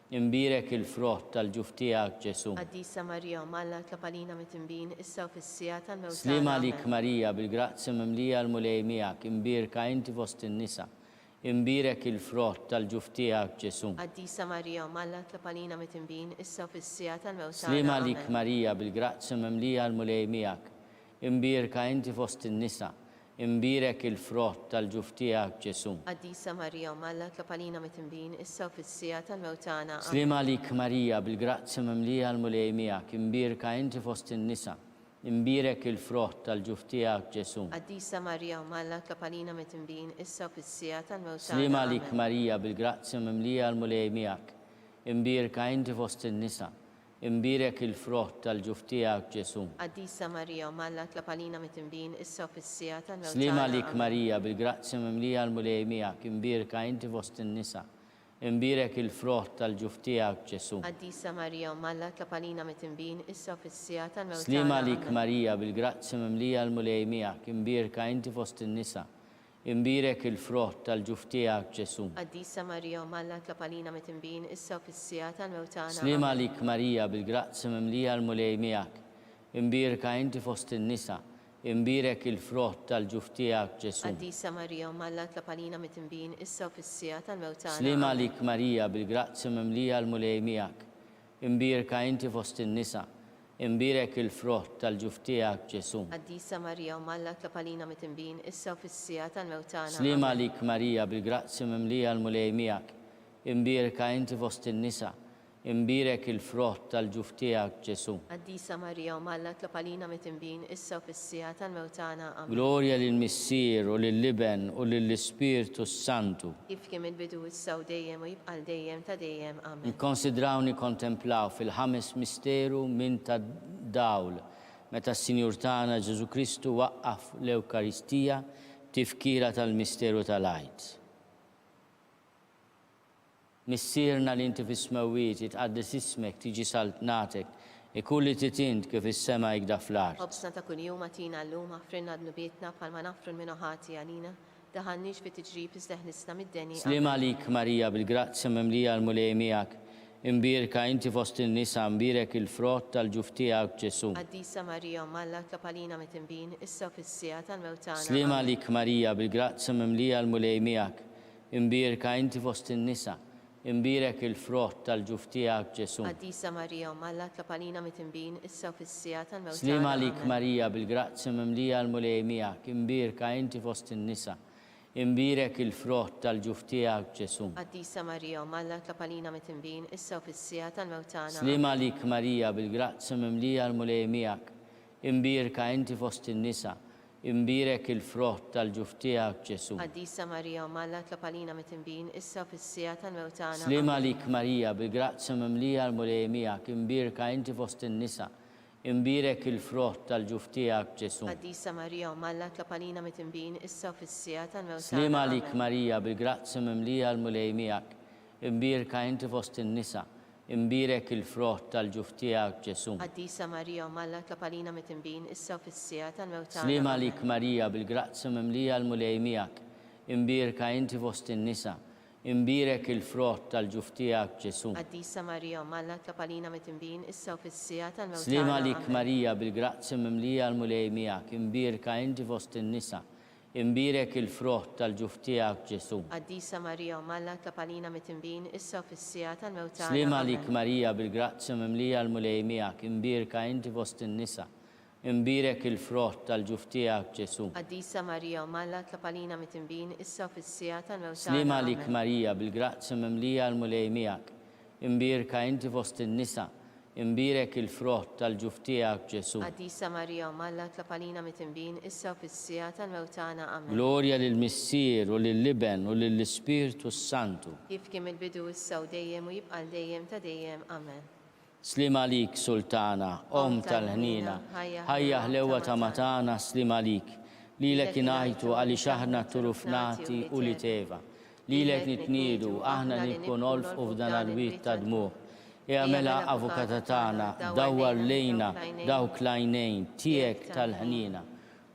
imbirek il-frott tal-ġuf tiegħek Ġesu. Qaddisa Marija Malla tlapalina mit-tinbin issa u fis-sija tal-mewt Slima tagħna. lik Amen. Marija bil-grazzi mimlija l-mulej miegħek, imbirka inti fost in-nisa, imbirek il-frott tal-ġuf tiegħek Ġesu. Qaddisa Marija Malla tlapalina mit-tinbin issa u fis-sija tal-mewt tagħna. Slima lik Amen. Marija bil-grazzi mimlija l-mulej miegħek, imbirka inti fost in-nisa, imbirek il-frott tal-ġuf tiegħek Ġesu. Qaddisa Marija Malla tlapalina mit-tinbin issa u fis-sija tal-mewt tagħna. Amen. Slima lik Marija bil-grazzi mimlija l-mulej miegħek, imbirka inti fost in-nisa, imbirek il-frott tal-ġuf tiegħek Ġesu. Qaddisa Marija Malla tlapalina mit-tinbin issa u fis-sija tal-mewt tagħna. Slima lik Amen. Marija bil-grazzi mimlija l-mulej miegħek, imbirka inti fost in-nisa, imbirek il-frott tal-ġuf tiegħek Ġesu. Qaddisa Marija Malla tlapalina mit-tinbin issa u fis-sija tal-mewt Slima tagħna. lik Amen. Marija bil-grazzi mimlija l-mulej miegħek, imbirka inti fost in-nisa, imbirek il-frott tal-ġuf tiegħek Ġesu. Qaddisa Marija Malla tlapalina mit-tinbin issa u fis-sija tal-mewt Slima tagħna. lik Amen. Marija bil-grazzi mimlija l-mulej miegħek, imbirka inti fost in-nisa, imbirek il-frott tal-ġuf tiegħek Ġesu. Qaddisa Marija Malla tlapalina mit-tinbin issa u fis-sija tal-mewt tagħna. Slima Amen. lik Marija bil-grazzi mimlija l-mulej miegħek, imbirka inti fost in-nisa, imbirek il-frott tal-ġuf tiegħek Ġesu. Qaddisa Marija Malla tlapalina mit-tinbin issa u fis-sija tal-mewt tagħna. Slima Amen. lik Marija bil-grazzi mimlija l-mulej miegħek, imbirka inti fost in-nisa, imbirek il-frott tal-ġuf tiegħek Ġesu. Qaddisa Marija Malla tlapalina mit-tinbin issa u fis-sija tal-mewt tagħna. Slima Amen. lik Marija bil-grazzi mimlija l-mulej miegħek, imbirka inti fost in-nisa, imbirek il-frott tal-ġuf tiegħek Ġesu. Qaddisa Marija Malla tlapalina mit-tinbin issa u fis-sija tal-mewt tagħna. Amen. Glorja lill-Missier u lill-Liben u lill-Ispirtu Santu. Kif kien il-bidu issa u dejjem u jibqal dejjem ta' dejjem. Amen. Nkonsidraw nikontemplaw fil-ħames misteru minn ta' dawl meta s-Sinjur tagħna Ġesu Kristu waqqaf l-Ewkaristija tifkira tal-misteru tal-Għajt. Missierna li inti fis-smawiet jitqaddis ismek tiġi saltnatek ikulli titint kif is-sema jgda fl-art. Obsna ta' kuljum għatina llum ħafrinna dnubietna bħalma nafru minn ħati għalina. Daħannix fi tiġrib iżdeħnisna mid-deni. Slima lik Marija bil-grazzi mimlija l-mulej miegħek, imbirka inti fost in-nisa, imbirek il-frott tal-ġuf tiegħek Ġesu. Qaddisa Marija Malla tlapalina mit-tinbin issa u fis-sija tal-mewt tagħna. Slima lik Marija bil-grazzi mimlija l-mulej miegħek, imbirka inti fost in-nisa, imbirek il-frott tal-ġuf tiegħek Ġesu. Qaddisa Marija Malla tlapalina mit-tinbin issa u fis-sija tal-mewt tagħna. Slima lik Amen. Marija bil-grazzi mimlija l-mulej miegħek, imbirka inti fost in-nisa, imbirek il-frott tal-ġuf tiegħek Ġesu. Qaddisa Marija Malla tlapalina mit-tinbin issa u fis-sija tal-mewt tagħna. Slima lik Marija bil-grazzi mimlija l-mulej miegħek, imbirka inti fost in-nisa, imbirek il-frott tal-ġuf tiegħek Ġesu. Qaddisa Marija Malla tlapalina mit-tinbin issa u fis-sija tal-mewt tagħna. Slima lik Marija bil-grazzi mimlija l-mulej miegħek, imbirka inti fost in-nisa, imbirek il-frott tal-ġuf tiegħek Ġesu. Qaddisa Marija Malla tlapalina mit-tinbin issa u fis-sija tal-mewt tagħna. Slima lik Amen. Marija bil-grazzi mimlija l-mulej miegħek, imbirka inti fost in-nisa, imbirek il-frott tal-ġuf tiegħek Ġesu. Qaddisa Marija Malla tlapalina mit-tinbin issa u fis-sija tal-mewt tagħna. Slima Amen. lik Marija bil-grazzi mimlija l-mulej miegħek, imbirka inti fost in-nisa, imbirek il-frott tal-ġuf tiegħek Ġesu. Qaddisa Marija Malla tlapalina mit-tinbin issa u fis-sija tal-mewt tagħna. Slima lik Amen. Marija bil-grazzi mimlija l-mulej miegħek, imbirka inti fost in-nisa, imbirek il-frott tal-ġuf tiegħek Ġesu. Qaddisa Marija Malla tlapalina mit-tinbin issa u fis-sija tal-mewt tagħna. Slima Amen. lik Marija bil-grazzi mimlija l-mulej miegħek, imbirka inti fost in-nisa, imbirek il-frott tal-ġuf tiegħek Ġesu. Qaddisa Marija Malla tlapalina mit-tinbin issa u fis-sija tal-mewt tagħna. Slima lik Amen. Marija bil-grazzi mimlija l-mulej miegħek, imbirka inti fost in-nisa, imbirek il-frott tal-ġuf tiegħek Ġesu. Qaddisa Marija Malla tlapalina mit-tinbin issa u fis-sija tal-mewt tagħna. Amen. Glorja lill-Missier u lill-Liben u lill-Ispirtu Santu. Kif kien il-bidu issa u dejjem u jibqal dejjem ta' dejjem. Amen. Slima lik Sultana, Om tal-ħnina, ħajja ħlewa ta' matana slima lik. Lilek inajtu għali xaħna turufnati u li teva. Lilek nitnidu aħna li nkun olfu f'dan għal-wit ta' dmuħ. Mela avukata tagħna dawwar lejna dawk lajnejn tiegħek tal-ħnina.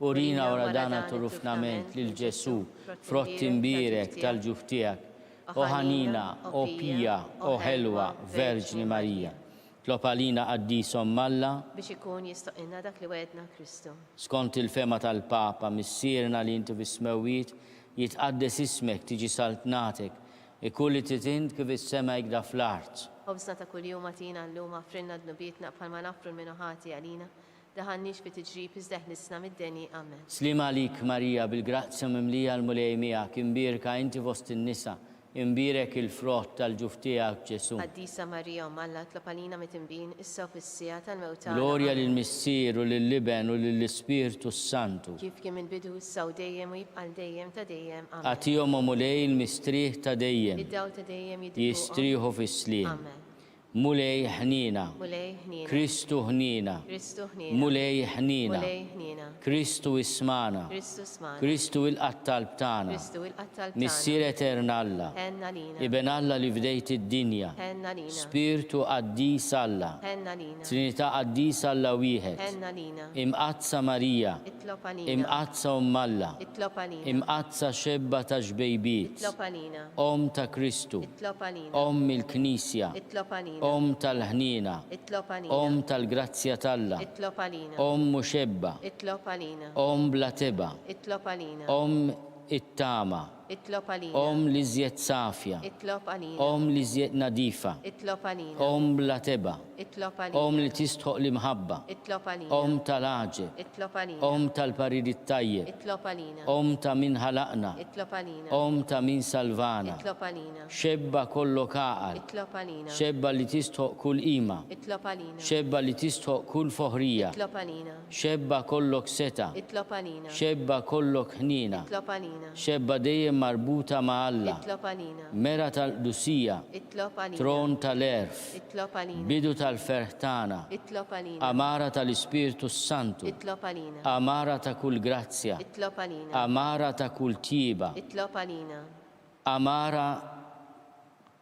Urina wara dana turufnament lil Ġesu frott imbirek tal-ġuf tiegħek. o ħanina, o pija, o ħelwa, Verġni Marija. Tlob għalina qaddisom Malla biex ikun jistoqilna dak li wedna Kristu. skont il-fema tal-Papa missierna li inti fis-smewwiet jitqaddes ismek tiġi saltnatek ikulli titint kif is-sema jgda fl-art. Obżna ta' kuljum għatina llum affrinna d-nubietna bħalma nafru l-minuħati għalina, daħannix fi tiġrib iżdeħ nisna mid-deni, amen. Slima għalik Marija bil-grazzja mimlija l-mulej miegħek, imbirka inti fost in-nisa, imbirek il-frott tal-ġuf tiegħek Ġesu. Qaddisa Marija Malla tlob għalina mit-imbin issa u fis-sija tal-mewta. Glorja lill-Missier u lill-Liben u lill-Ispirtu Santu. Kif kien il-bidu issa u dejjem u jibqal dejjem ta' dejjem, amen. Għatihom u mulej il-mistrieħ ta' dejjem, Id-daw ta' dejjem jiddifuqhom. jistrieħu fis-sliem. Amen. Mulej ħnina, Mulej ħnina. Kristu ħnina, Kristu ħnina. mulej ħnina, Mulej ħnina. Kristu ismana, Kristu smana. Kristu il-qattal btana, Kristu il-qattal Missier Eterna Alla, Henna lina. Iben Alla li fdejt id-dinja, Henna lina. Spiritu qaddis Alla, Henna lina. Trinità qaddis Alla wieħed, Henna lina. imqazza Marija, Itlob għalina. imqazza Alla, Itlob għalina. imqazza xebba ta' ġbejbiet, Itlob għalina. Om ta' Kristu, Itlob għalina. Om il-Knisja, Itlob għalina. Om tal-ħnina, Itlob għalina. Om tal-grazzja talla, Itlob għalina. Om muxebba, Itlob għalina. Om blateba, Itlob għalina. Om it-tama, Itlob għalina. Om li zjed safja, Itlob għalina. Om li zjed nadifa, Itlob għalina. Om blateba, Itlob Om għalina. li tistħoq li mħabba, Itlob għalina. Om tal-aġe, Itlob għalina. Om tal-paridit tajjeb, Itlob għalina. Om ta' min ħalaqna, Itlob għalina. Om ta' min salvana, Itlob għalina. xebba kollu kaqal, Itlob għalina. xebba li tistħoq kull ima, Itlob għalina. xebba li tistħoq kull foħrija, Itlob għalina. xebba kollok seta, Itlob għalina. xebba kollok ħnina, Itlob għalina. xebba dejjem marbuta ma' Alla, Itlob għalina. mera tal-dusija, Itlob għalina. tron tal-erf, Itlob għalina. bidu tal-ferħtana, Itlob għalina. amara tal-Ispirtu Santu, Itlob għalina. amara ta' kull grazzja, Itlob għalina. amara ta' kull tiba, Itlob għalina. amara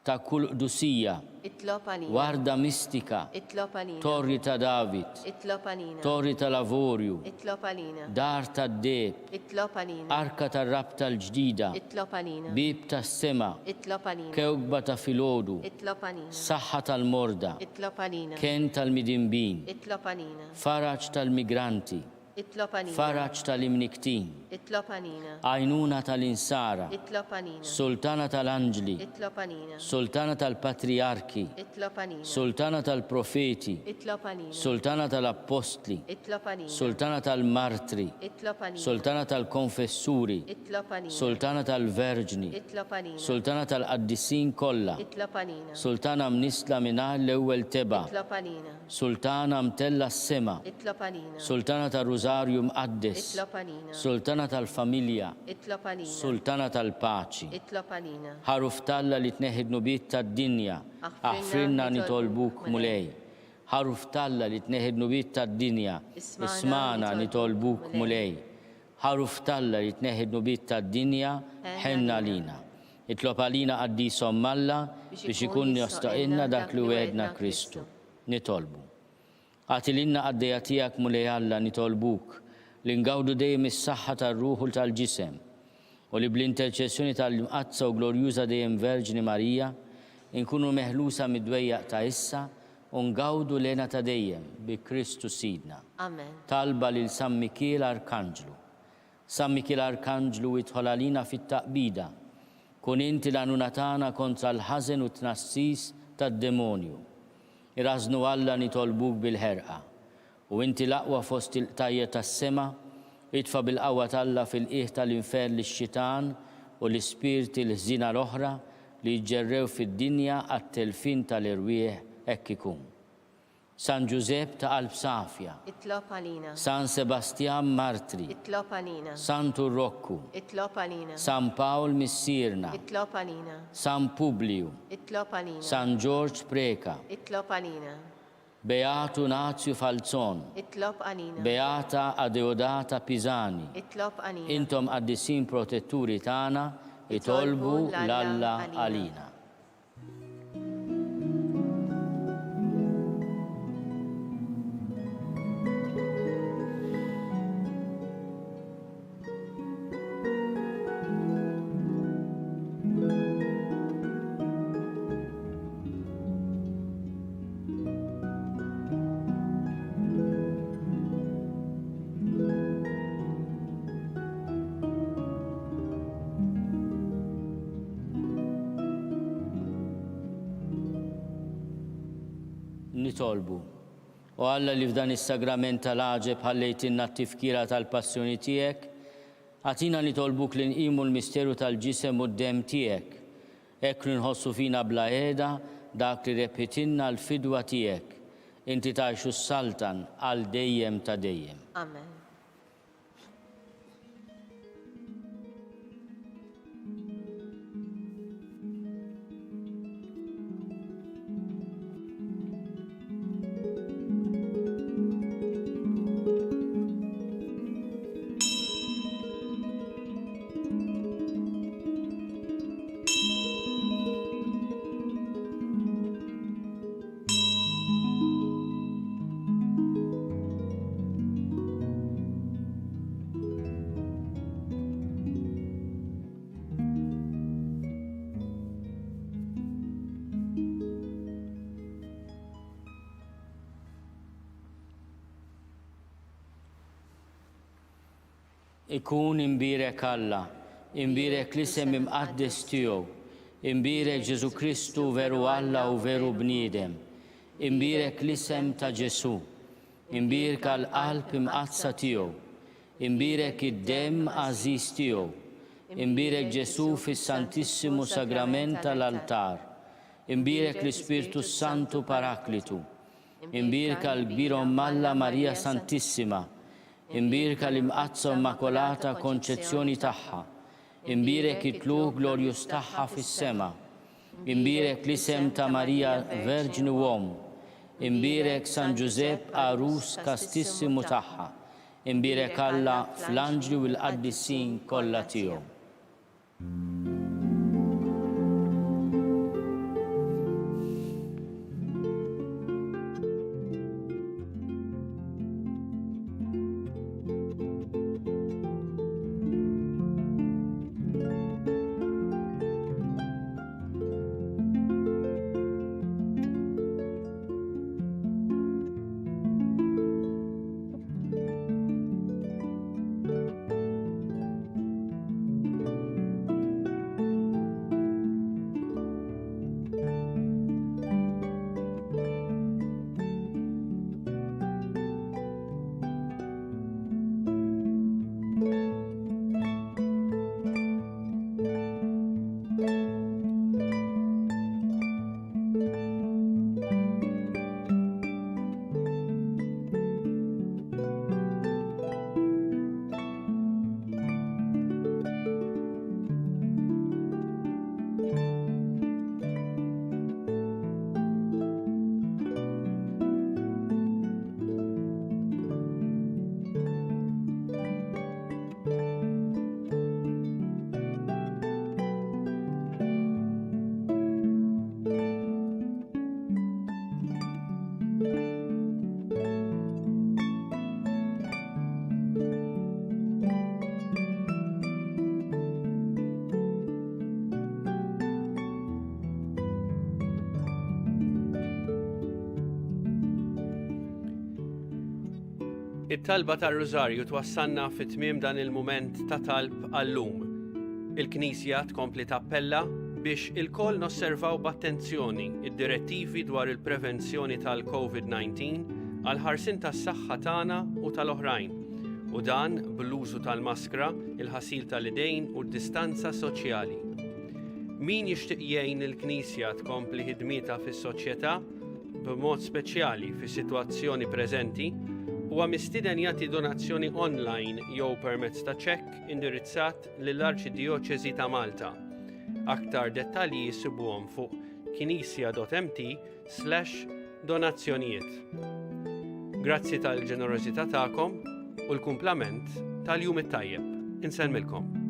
ta' kull dusija, Itlob għalina. warda mistika, Itlob għalina. torri ta' David, Itlob għalina. torri ta' lavorju, Itlob għalina. dar ta' deb, Itlob għalina. arka ta' rab tal-ġdida, Itlob għalina. bib ta' sema, Itlob għalina. kewkba ta' filodu, Itlob għalina. saħħa tal-morda, Itlob għalina. ken tal-midimbin, Itlob għalina. faraġ tal-migranti, Itlob għalina. faraġ tal-imniktin, Itlob għalina. għajnuna tal-insara, Itlob għalina. sultana tal-anġli, Itlob għalina. sultana tal-patriarki, Itlob għalina. sultana tal-profeti, Itlob għalina. sultana tal-apostli, Itlob għalina. sultana tal-martri, Itlob għalina. sultana tal-konfessuri, Itlob għalina. sultana tal-verġni, Itlob għalina. sultana tal-qaddisin kollha, Itlob għalina. sultana mnisla minar l-ewwel teba, Itlob għalina. sultana mtella s-sema, Itlob għalina. sultana tal-rużarju mqaddes, Itlob għalina. sultana tal-familja, Itlob għalina. sultana tal-paċi. Itlob għalina. ħaruf talla li tneħid nubiet tad-dinja, aħfrinna nitolbuk mulej. Ħaruf talla li tneħid nubiet tad-dinja, ismana nitolbuk mulej. Ħaruf talla li tneħid nubiet tad-dinja, ħenna lina. Itlob għalina qaddisom Malla biex ikun jostaqilna dak li wedna Kristu. Nitolbu. Għatilinna għaddeja tijak mulej Alla nitolbuk li ngawdu dejjem is-saħħa tar-ruħ u tal-ġisem u li bl-interċessjoni tal-imqazza u glorjuża dejjem Verġni Marija inkunu meħlusa mid-dwejjaq ta' issa u ngawdu lena ta' dejjem bi Kristu Sidna. Amen. Talba lil San Mikiel Arkanġlu. San Mikiel Arkanġlu idħol għalina fit-taqbida. Kun inti l-għanuna tagħna kontra l-ħażen u tnassis tad-demonju. Irażnu Alla nitolbuk bil-ħerqa. U inti l-aqwa fost il-tajja tas-sema, idfa bil-qawwa talla fil-qiegħ tal-infern lix-xitan u l-ispirti l-ħżina l-oħra li jġerrew fid-dinja għat-telfin tal-irwieħ hekk ikun. San Giuseppe ta' qalb safja, Itlob għalina. San Sebastian Martri, Itlob għalina. San Turrokku, Itlob għalina. San Paul Missirna, Itlob għalina. San Publiu, Itlob għalina. San George Preka, Itlob għalina. Beatu Nazio Falzon, Itlob għalina. Beata Adeodata Pisani, Itlob għalina. intom għaddisin protetturi tagħna itolbu l-Alla għalina. nitolbu. U Alla li f'dan is-sagrament tal-għaġeb ħallejtinna t-tifkira tal-passjoni tiegħek, għatina nitolbuk li nqimu l-misteru tal-ġisem u d-dem tiegħek. Hekk li nħossu fina bla qiegħda dak li repetinna l-fidwa tiegħek. Inti tgħixu s-saltan għal dejjem ta' dejjem. Amen. Ikun imbirek Alla, imbirek l-isem imqaddes tiegħu, imbirek Ġesu Kristu veru Alla u veru bniedem, imbirek l-isem ta' Ġesu, imbirek għal-qalb imqazza tiegħu, imbirek id-dem għażiż tiegħu, imbirek Ġesu fis-Santissimu Sagrament tal-altar, imbirek l-Ispirtu Santu Paraklitu, imbirek għal-Kbir Alla Marija Santissima, imbirek l-imqazza immakolata konċezzjoni tagħha, imbirek it-tluq glorjus tagħha fis-sema, imbirek l-isem ta' Marija Verġni Uom, imbirek San Giuseppe Arus kastissimu tagħha, imbirek Alla fl-anġli u l-qaddissin kollha tiegħu. It-talba tar-Rużarju twassalna fit-tmiem dan il-mument ta' talb għall-lum. Il-Knisja tkompli tappella biex il-koll nosservaw b'attenzjoni id-direttivi dwar il-prevenzjoni tal-COVID-19 għal ħarsin tas-saħħa tagħna u tal-oħrajn, u dan bl-użu tal-maskra, il-ħasil tal-idejn u d-distanza soċjali. Min jixtieq jgħin il-Knisja tkompli ħidmietha fis-soċjetà b'mod speċjali fis-sitwazzjoni preżenti huwa mistieden jagħti donazzjoni online jew permezz ta' ċekk indirizzat lill-Arċidjoċeżi ta' Malta. Aktar dettalji jisibuhom fuq kinisja.mt/donazzjonijiet. Grazzi tal-ġenerożità tagħkom u l-kumplament tal-jum it-tajjeb. Insellmilkom.